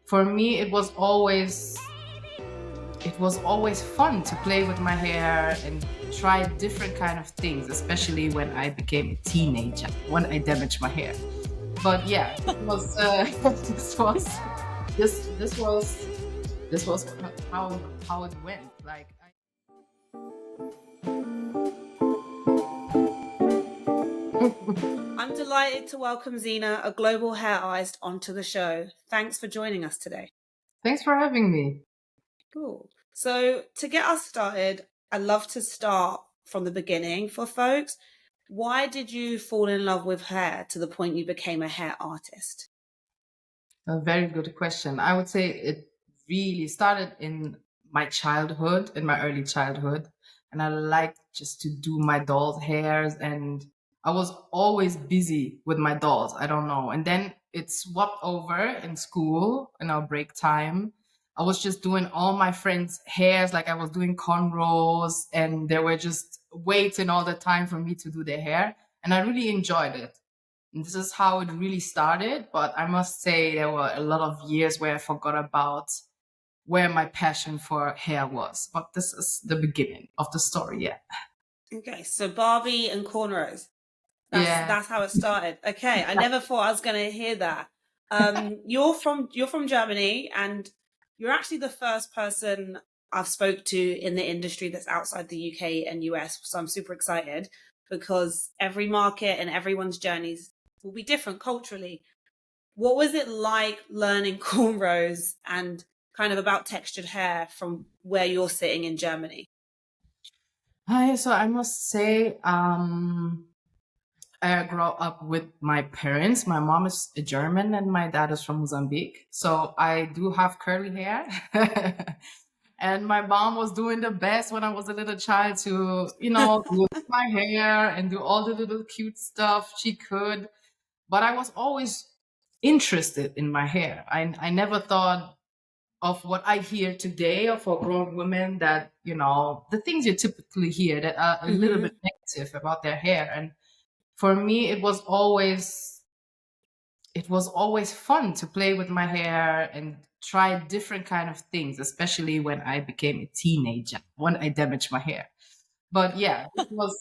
for me, it was always fun to play with my hair and try different kind of things, especially when I became a teenager, when I damaged my hair. But yeah, this was this was how it went. Like I'm delighted to welcome Zena, a global hair artist, onto the show. Thanks for joining us today. Thanks for having me. Cool. So, to get us started, I'd love to start from the beginning for folks. Why did you fall in love with hair to the point you became a hair artist? A very good question. I would say it really started in my childhood, in my early childhood, and I liked just to do my dolls' hairs, and I was always busy with my dolls. I don't know. And then it swapped over in school in our break time. I was just doing all my friends' hairs, like I was doing cornrows, and they were just waiting all the time for me to do their hair, and I really enjoyed it. And this is how it really started. But I must say, there were a lot of years where I forgot about where my passion for hair was. But this is the beginning of the story. Yeah. Okay, so Barbie and cornrows. Yeah. That's how it started. Okay, I never thought I was going to hear that. You're from Germany, and you're actually the first person I've spoke to in the industry that's outside the UK and US. So I'm super excited because every market and everyone's journeys will be different culturally. What was it like learning cornrows and kind of about textured hair from where you're sitting in Germany? Hi, so I must say, I grew up with my parents. My mom is a German and my dad is from Mozambique. So I do have curly hair. And my mom was doing the best when I was a little child to, do my hair and do all the little cute stuff she could. But I was always interested in my hair. I never thought of what I hear today of for grown women, that, the things you typically hear that are a little bit negative about their hair. And for me, it was always fun to play with my hair and try different kind of things, especially when I became a teenager, when I damaged my hair. But yeah, this was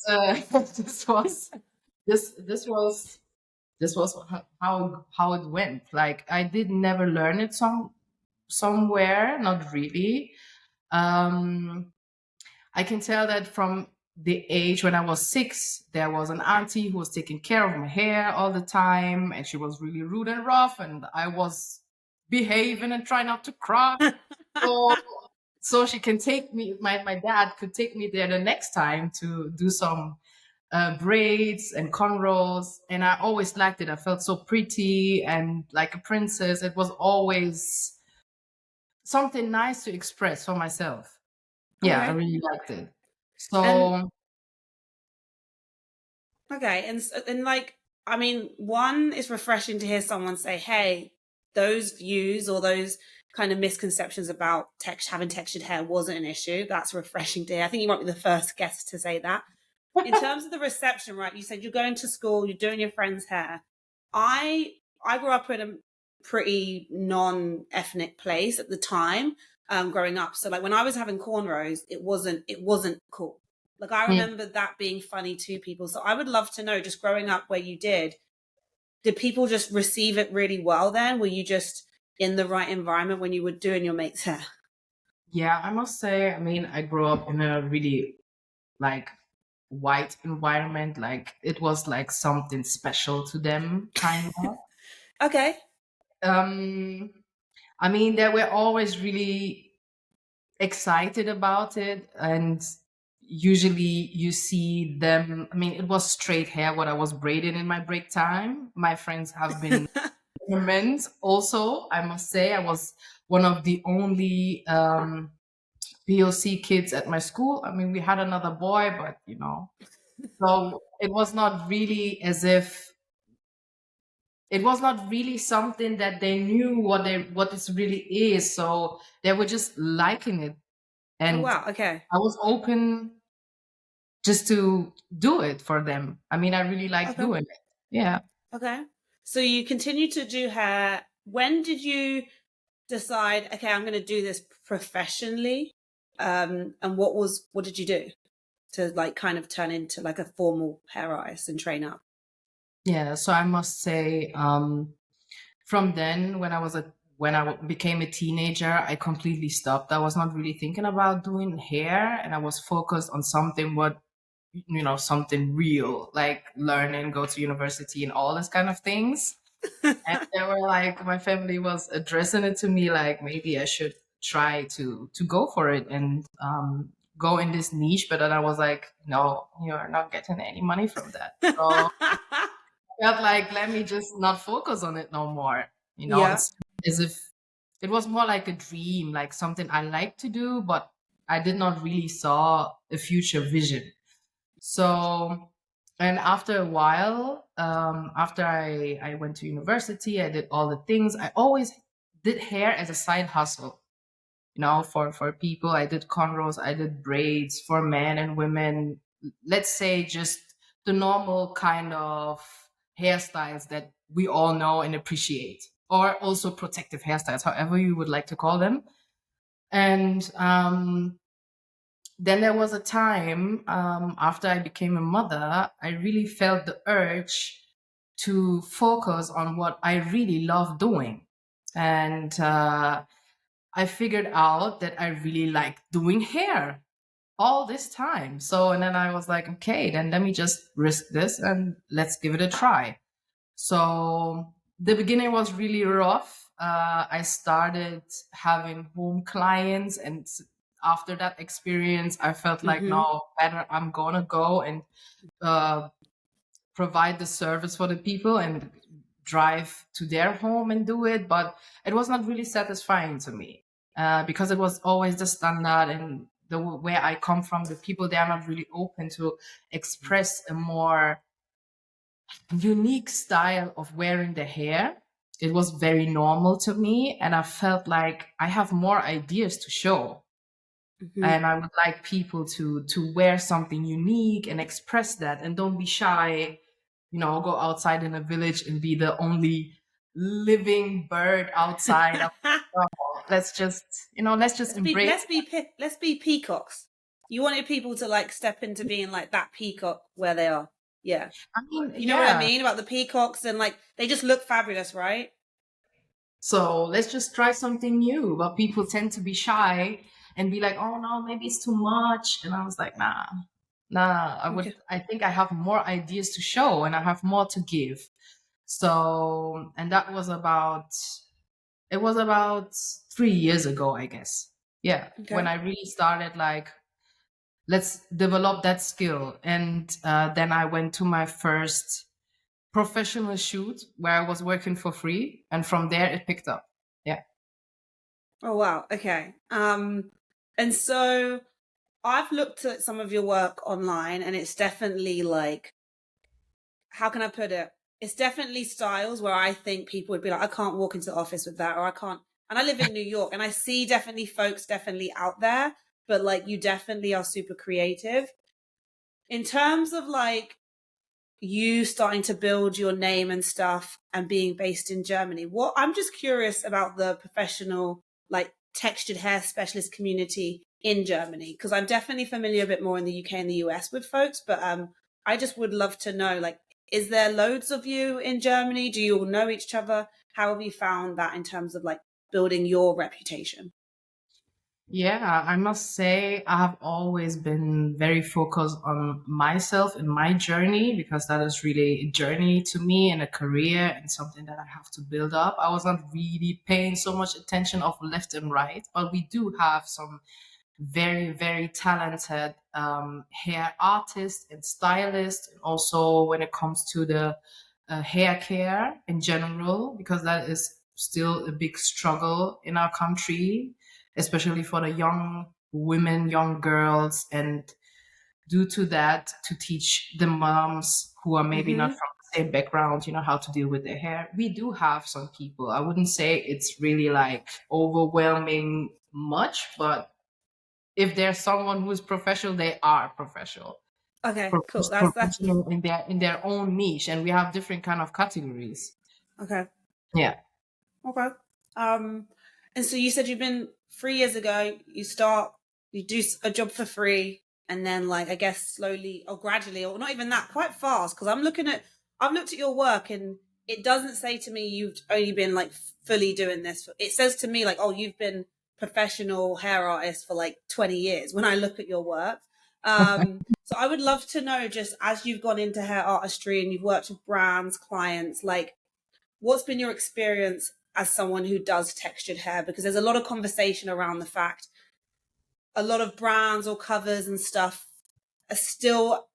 this was this was how it went. Like I did never learn it somewhere, not really. Um, I can tell that from the age when I was 6, there was an auntie who was taking care of my hair all the time, and she was really rude and rough, and I was behaving and trying not to cry. So, so she can take me. My dad could take me there the next time to do some braids and cornrows, and I always liked it. I felt so pretty and like a princess. It was always something nice to express for myself. Yeah, I Okay. really liked it. And So okay, and like, I mean, one, it's refreshing to hear someone say, "Hey, those views or those kind of misconceptions about having textured hair wasn't an issue." That's refreshing to hear. I think you might be the first guest to say that. In terms of the reception, right? You said you're going to school, you're doing your friend's hair. I I grew up in a pretty non-ethnic place at the time, growing up. So like when I was having cornrows, it wasn't cool. Like I mm, remember that being funny to people. So I would love to know, just growing up where you did people just receive it really well then? Were you just in the right environment when you were doing your mate's hair? yeah, I must say, I mean, I grew up in a really like white environment. Like it was like something special to them, kind of. Okay. Um, I mean, they were always really excited about it, and usually you see them. I mean, it was straight hair what I was braiding in my break time. My friends have been immense. Also, I must say, I was one of the only POC kids at my school. I mean, we had another boy, but so it was not really as if it was not really something that they knew what this really is. So they were just liking it, Oh and wow. Okay. I was open just to do it for them. I mean, I really liked Okay. doing it. Yeah. Okay. So you continue to do hair. When did you decide, okay, I'm going to do this professionally? And what did you do to like kind of turn into like a formal hair artist and train up? Yeah, so I must say, from then, when became a teenager, I completely stopped. I was not really thinking about doing hair, and I was focused on something something real, like learning, go to university, and all this kind of things. And they were like, my family was addressing it to me, like maybe I should try to go for it and go in this niche. But then I was like, no, you're not getting any money from that. So felt like let me just not focus on it no more. Yeah. It's as if it was more like a dream, like something I like to do, but I did not really saw a future vision. So, and after a while, after I went to university, I did all the things. I always did hair as a side hustle, for people. I did cornrows, I did braids for men and women. Let's say just the normal kind of hairstyles that we all know and appreciate, or also protective hairstyles, however you would like to call them. And then there was a time, after I became a mother, I really felt the urge to focus on what I really love doing. And I figured out that I really like doing hair all this time. So, and then I was like, okay, then let me just risk this and let's give it a try. So the beginning was really rough. I started having home clients, and after that experience, I felt like, Mm-hmm. no, better I'm gonna go and uh, provide the service for the people and drive to their home and do it. But it was not really satisfying to me, because it was always the standard, and where I come from, the people, they are not really open to express a more unique style of wearing the hair. It was very normal to me, and I felt like I have more ideas to show, Mm-hmm. and I would like people to wear something unique and express that, and don't be shy. Go outside in a village and be the only living bird outside. Let's just embrace. Let's be peacocks. You wanted people to like step into being like that peacock where they are. Yeah. I mean, You know what I yeah. mean about the peacocks, and like they just look fabulous, right? So let's just try something new. But people tend to be shy and be like, "Oh no, maybe it's too much." And I was like, "Nah, nah. Okay. I think I have more ideas to show, and I have more to give." So, and that was about. It was about 3 years ago, I guess. Yeah, when Okay. I really started like, let's develop that skill. And then I went to my first professional shoot where I was working for free, and from there it picked up. Yeah. Oh wow. Okay. And so I've looked at some of your work online, and it's definitely like, how can I put it? It's definitely styles where I think people would be like, I can't walk into the office with that, or I can't. And I live in New York, and I see definitely folks definitely out there, but like you definitely are super creative. In terms of like you starting to build your name and stuff and being based in Germany, what I'm just curious about the professional, like textured hair specialist community in Germany, because I'm definitely familiar a bit more in the UK and the US with folks, but I just would love to know, like, is there loads of you in Germany? Do you all know each other? How have you found that in terms of like building your reputation? Yeah, I must say I have always been very focused on myself and my journey, because that is really a journey to me and a career and something that I have to build up. I was not really paying so much attention of left and right, but we do have some very, very talented hair artists and stylists, and also when it comes to the hair care in general, because that is still a big struggle in our country, especially for the young women, young girls. And due to that, to teach the moms who are maybe not Mm-hmm. from the same background, how to deal with their hair. We do have some people. I wouldn't say it's really like overwhelming much, but if there's someone who's professional, they are professional. Okay, cool. That's Professional in their own niche, and we have different kind of categories. okay. Yeah. Okay. Um, And so you said you've been 3 years ago, you do a job for free, and then like, I guess slowly or gradually, or not even that, quite fast. Cause I've looked at your work, and it doesn't say to me you've only been like fully doing this. It says to me like, oh, you've been professional hair artist for like 20 years when I look at your work. So I would love to know, just as you've gone into hair artistry and you've worked with brands, clients, like, what's been your experience as someone who does textured hair? Because there's a lot of conversation around the fact a lot of brands or covers and stuff are still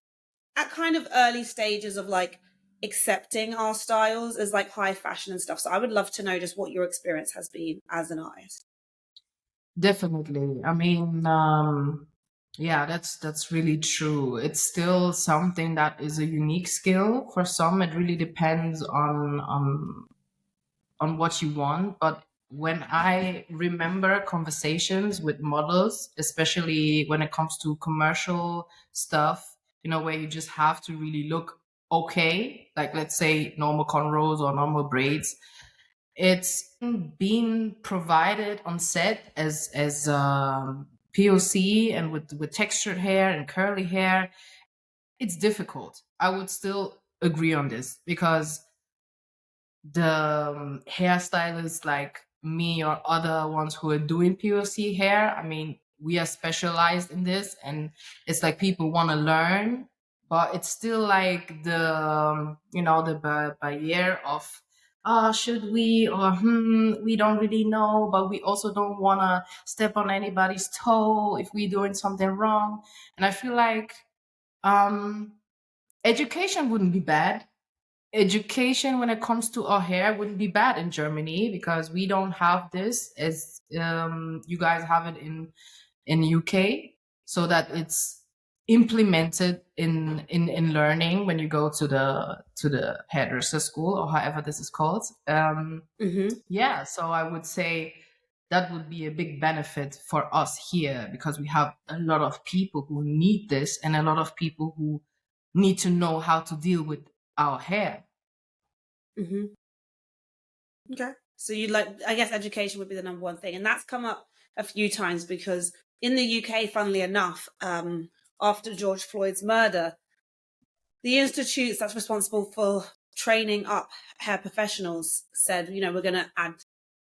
at kind of early stages of like accepting our styles as like high fashion and stuff. So I would love to know just what your experience has been as an artist. Definitely. I mean, yeah, that's really true. It's still something that is a unique skill. For some, it really depends on what you want. But when I remember conversations with models, especially when it comes to commercial stuff, where you just have to really look okay, like let's say normal cornrows or normal braids, it's being provided on set as POC and with textured hair and curly hair. It's difficult. I would still agree on this because the hairstylists like me or other ones who are doing POC hair, I mean, we are specialized in this, and it's like people want to learn, but it's still like the barrier of should we or we don't really know, but we also don't want to step on anybody's toe if we're doing something wrong. And I feel like um education wouldn't be bad. Education when it comes to our hair wouldn't be bad in Germany because we don't have this as you guys have it in UK, so that it's implemented in learning when you go to the hairdresser school or however this is called. Mm-hmm. Yeah, so I would say that would be a big benefit for us here because we have a lot of people who need this and a lot of people who need to know how to deal with our hair. Mm-hmm. Okay. So you like, I guess education would be the number one thing. And that's come up a few times because in the UK, funnily enough, after George Floyd's murder, the institutes that's responsible for training up hair professionals said, we're going to add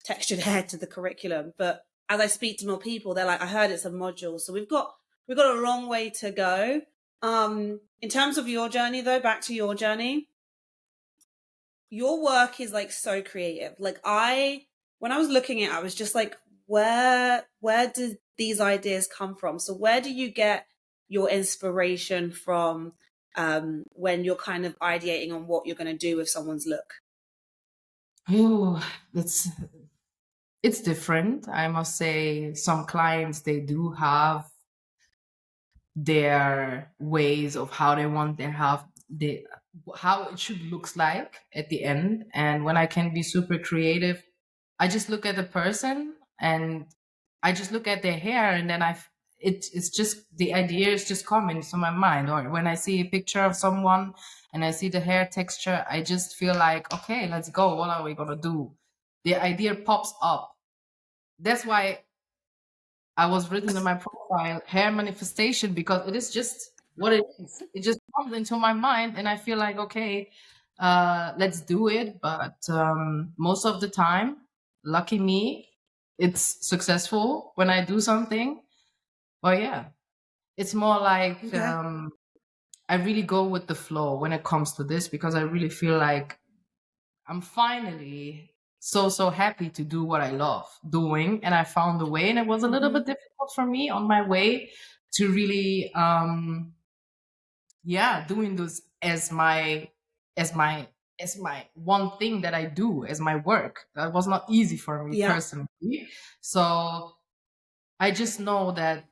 textured hair to the curriculum. But as I speak to more people, they're like, I heard it's a module. So we've got a long way to go. In terms of your journey though, back to your journey, your work is like so creative. Like when I was looking at it, I was just like, where did these ideas come from? So where do you get your inspiration from when you're kind of ideating on what you're going to do with someone's look? Oh, it's different. I must say some clients they do have their ways of how they want their how it should looks like at the end. And when I can be super creative, I just look at the person and I just look at their hair, and then it's just the idea is just coming to my mind. Or when I see a picture of someone and I see the hair texture, I just feel like, okay, let's go. What are we gonna do? The idea pops up. That's why I was written in my profile hair manifestation, because it is just what it is. It just comes into my mind and I feel like, okay, let's do it. But most of the time, lucky me, it's successful when I do something. But yeah, it's more like Okay. I really go with the flow when it comes to this because I really feel like I'm finally so happy to do what I love doing, and I found a way. And it was a little Mm-hmm. bit difficult for me on my way to really yeah, doing this as my as my one thing that I do as my work. That was not easy for me Yeah. personally. So I just know that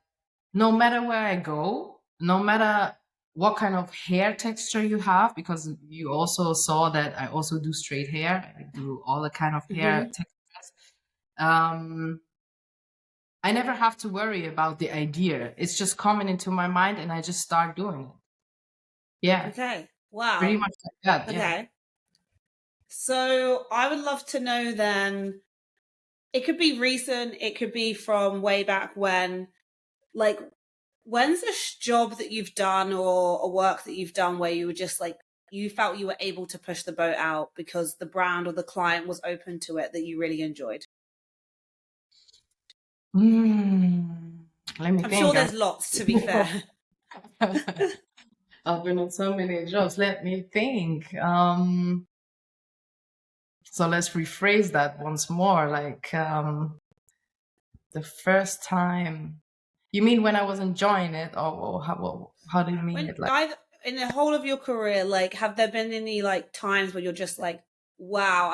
no matter where I go, no matter what kind of hair texture you have, because you also saw that I also do straight hair, I do all the kind of hair Mm-hmm. textures. Um, I never have to worry about the idea. It's just coming into my mind and I just start doing it. Yeah, Okay. pretty Wow. much like that. Yeah. Okay. So I would love to know then, it could be recent, it could be from way back when. Like, when's a job that you've done or a work that you've done where you were just like, you felt you were able to push the boat out because the brand or the client was open to it, that you really enjoyed? Let me I'm sure think. there's lots, to be fair. I've been on so many jobs. Let me think. So let's rephrase that once more. Like, the first time. You mean when I was enjoying it, or how do you mean it? Like, In the whole of your career, like, have there been any like times where you're just like, wow,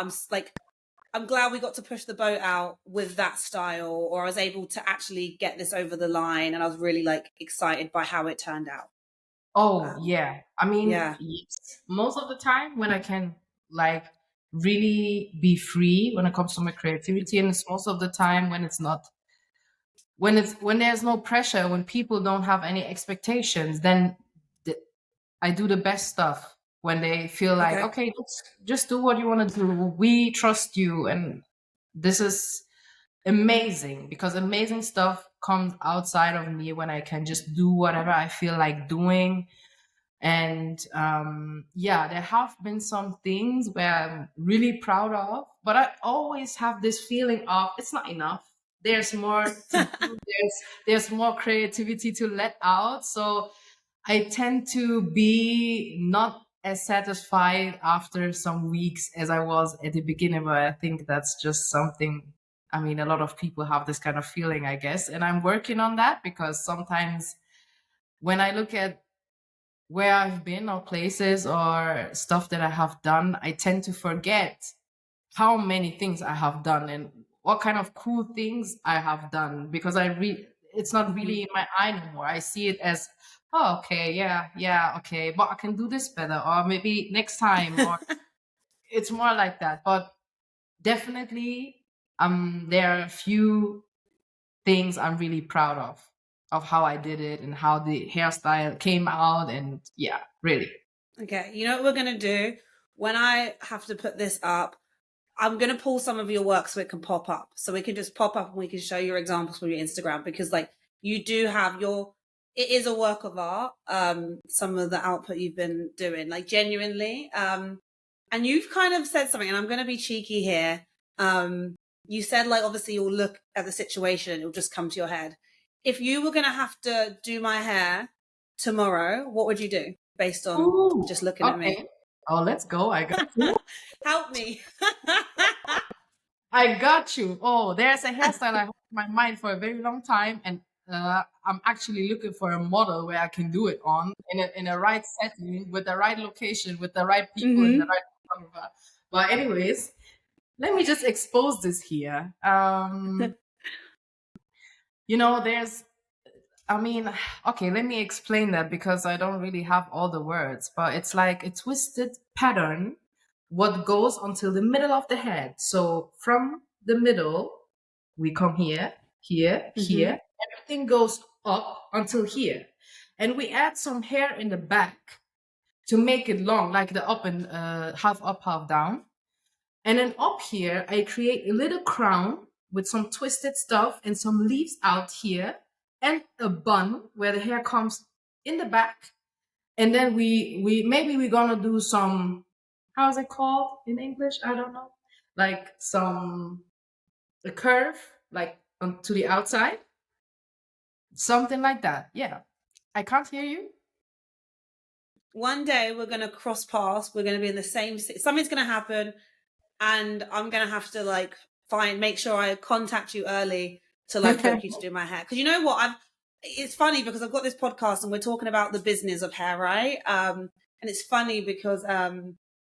I'm glad we got to push the boat out with that style, or I was able to actually get this over the line, and I was really like excited by how it turned out. oh yeah. I mean, Yeah. yes. Most of the time when I can like really be free when it comes to my creativity, and it's most of the time when it's not, when there's no pressure, when people don't have any expectations, then th- I do the best stuff when they feel like, Okay. okay, just do what you want to do. We trust you, and this is amazing, because amazing stuff comes outside of me when I can just do whatever I feel like doing. And yeah, there have been some things where I'm really proud of, but I always have this feeling of it's not enough. There's more to do. There's more creativity to let out. So I tend to be not as satisfied after some weeks as I was at the beginning, but I think that's just something. I mean, a lot of people have this kind of feeling, I guess, and I'm working on that, because sometimes when I look at where I've been or places or stuff that I have done, I tend to forget how many things I have done and what kind of cool things I have done, because it's not Mhm. really in my eye anymore. I see it as, oh, okay, yeah, okay, but I can do this better, or maybe next time, or it's more like that. But definitely, there are a few things I'm really proud of how I did it and how the hairstyle came out, and yeah, really. Okay. You know what we're going to do? When I have to put this up, I'm going to pull some of your work so it can pop up. So we can just pop up and we can show your examples from your Instagram, because like you do have it is a work of art. Some of the output you've been doing, like genuinely. And you've kind of said something, and I'm going to be cheeky here. You said like, obviously you'll look at the situation and it'll just come to your head. If you were going to have to do my hair tomorrow, what would you do based on Ooh, just looking at me? okay. Oh, let's go. I got you. Help me. I got you. Oh, there's a hairstyle I have in my mind for a very long time, and I'm actually looking for a model where I can do it on in a right setting, with the right location, with the right people, in the Hmm. right photographer. But anyways, let me just expose this here. There's, I mean, okay, let me explain that, because I don't really have all the words, but it's like a twisted pattern what goes until the middle of the head. So from the middle, we come here, here, Hmm. here. Everything goes up until here. And we add some hair in the back to make it long, like the up and half up, half down. And then up here, I create a little crown with some twisted stuff and some leaves out here, and a bun where the hair comes in the back. And then we maybe we're gonna do some, how is it called in English? I don't know. Like some a curve, like to the outside, something like that. Yeah, I can't hear you. One day we're going to cross paths. We're going to be in the same city. Something's going to happen, and I'm going to have to like make sure I contact you early to like book you to do my hair. Because you know what? It's funny because I've got this podcast and we're talking about the business of hair, right? And it's funny because I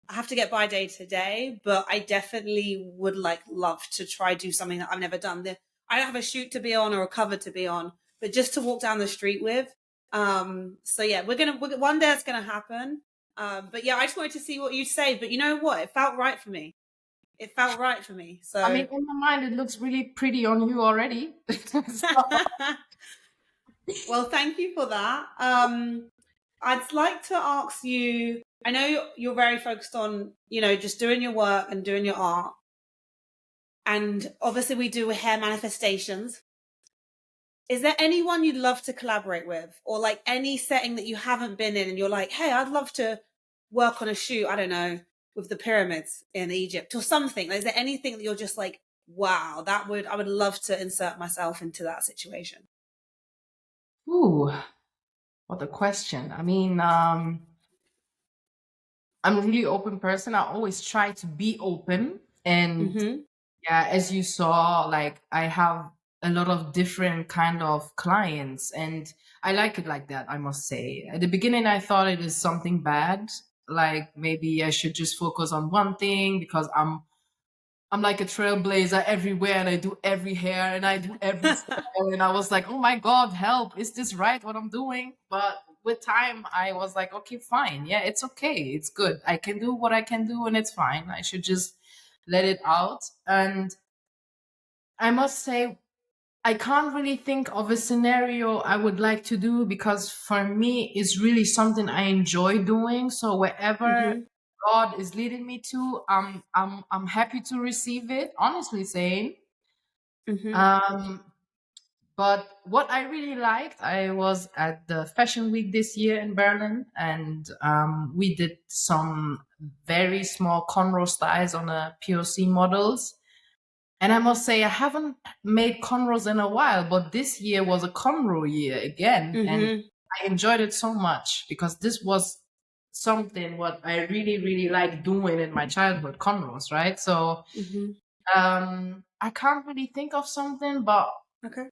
have to get by day to day, but I definitely would like love to try do something that I've never done. I don't have a shoot to be on or a cover to be on, but just to walk down the street with. So yeah, one day it's gonna happen. But yeah, I just wanted to see what you'd say. But you know what? It felt right for me. It felt right for me. I So mean, in my mind, it looks really pretty on you already. well, thank you for that. I'd like to ask you, I know you're very focused on, just doing your work and doing your art. And obviously we do hair manifestations. Is there anyone you'd love to collaborate with, or like any setting that you haven't been in and you're like, hey, I'd love to work on a shoot, I don't know, with the pyramids in Egypt or something? Is there anything that you're just like, wow, I would love to insert myself into that situation? Ooh, what a question. I mean, I'm a really open person. I always try to be open. And Mm-hmm. yeah, as you saw, like I have a lot of different kind of clients, and I like it like that, I must say. At the beginning, I thought it is something bad. Like maybe I should just focus on one thing because I'm like a trailblazer everywhere and I do every hair and I do every style. And I was like, oh my God, help. Is this right what I'm doing? But with time, I was like, okay, fine. Yeah, it's okay. It's good. I can do what I can do and it's fine. I should just let it out. And I must say, I can't really think of a scenario I would like to do because for me, it's really something I enjoy doing. So wherever Mm-hmm. God is leading me to, I'm happy to receive it. Honestly saying, Mm-hmm. um, but what I really liked, I was at the Fashion Week this year in Berlin, and we did some very small cornrow styles on a POC models. And I must say, I haven't made cornrows in a while, but this year was a cornrow year again. And Mm-hmm. I enjoyed it so much because this was something what I really, really like doing in my childhood, cornrows, right? So Mm-hmm. I can't really think of something, but Okay.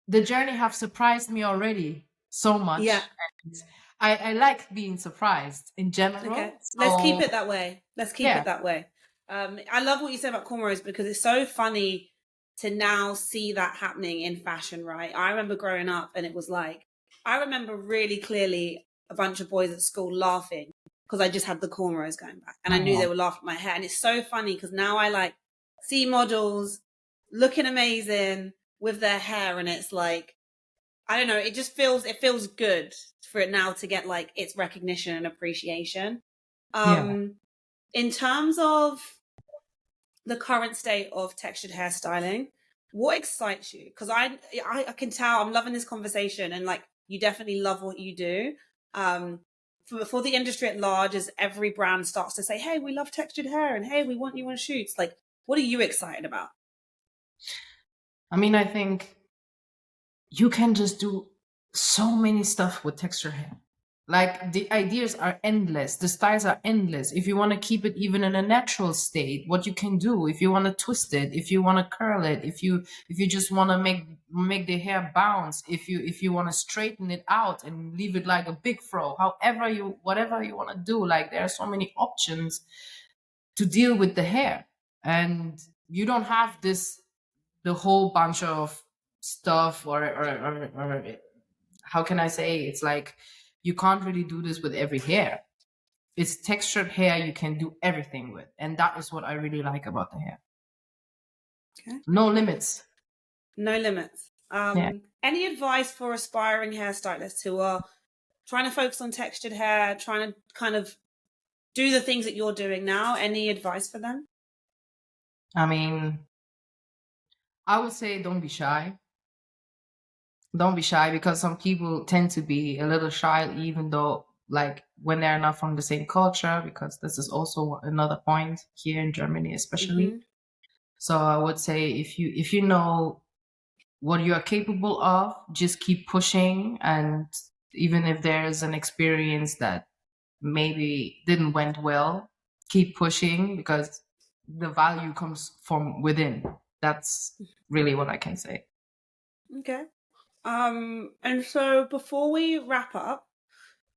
the journey have surprised me already so Yeah. much. And I like being surprised in Okay. general. Let's keep So it that way. Let's keep it yeah, that way. I love what you said about cornrows because it's so funny to now see that happening in fashion, right? I remember growing up and it was like, I remember really clearly a bunch of boys at school laughing because I just had the cornrows going back and I knew oh, they were laughing at my hair. And it's so funny because now I like see models looking amazing with their hair and it's like, I don't know, it feels good for it now to get like its recognition and appreciation. yeah. Um, in terms of the current state of textured hairstyling, what excites you? Because I can tell I'm loving this conversation and like you definitely love what you do. Um, for the industry at large, as every brand starts to say, "Hey, we love textured hair," and "Hey, we want you on shoots," like, what are you excited about? I mean, I think you can just do so many stuff with texture hair. Like the ideas are endless, the styles are endless. If you want to keep it even in a natural state, what you can do, if you want to twist it, if you want to curl it, if you just want to make the hair bounce, if you want to straighten it out and leave it like a big fro, however you whatever you want to do, like there are so many options to deal with the hair. And you don't have this the whole bunch of stuff or how can I say, it's like you can't really do this with every hair. It's textured hair you can do everything with, and that is what I really like about the hair. Okay. No limits. No limits. Yeah, Any advice for aspiring hairstylists who are trying to focus on textured hair, trying to kind of do the things that you're doing now? Any advice for them? I mean, I would say don't be shy. Don't be shy, because some people tend to be a little shy even though, like, when they're not from the same culture, because this is also another point here in Germany especially. Mm-hmm. So I would say if you know what you are capable of, just keep pushing. And even if there's an experience that maybe didn't went well, keep pushing, because the value comes from within. That's really what I can say. Okay. And so before we wrap up,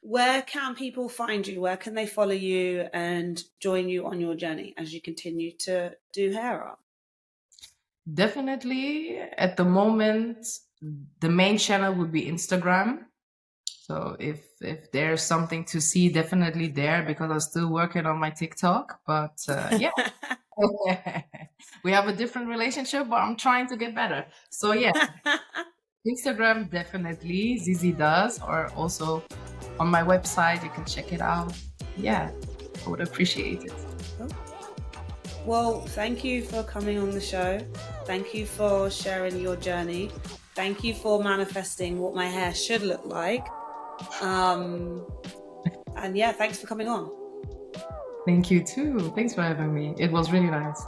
where can people find you? Where can they follow you and join you on your journey as you continue to do hair art? Definitely at the moment, the main channel would be Instagram. So if there's something to see, definitely there, because I'm still working on my TikTok. But yeah, we have a different relationship, but I'm trying to get better. So yeah, Instagram definitely, ZeeZee Does, or also on my website, you can check it out. Yeah, I would appreciate it. Well, thank you for coming on the show. Thank you for sharing your journey. Thank you for manifesting what my hair should look like. And yeah, thanks for coming on. Thank you too. Thanks for having me. It was really nice.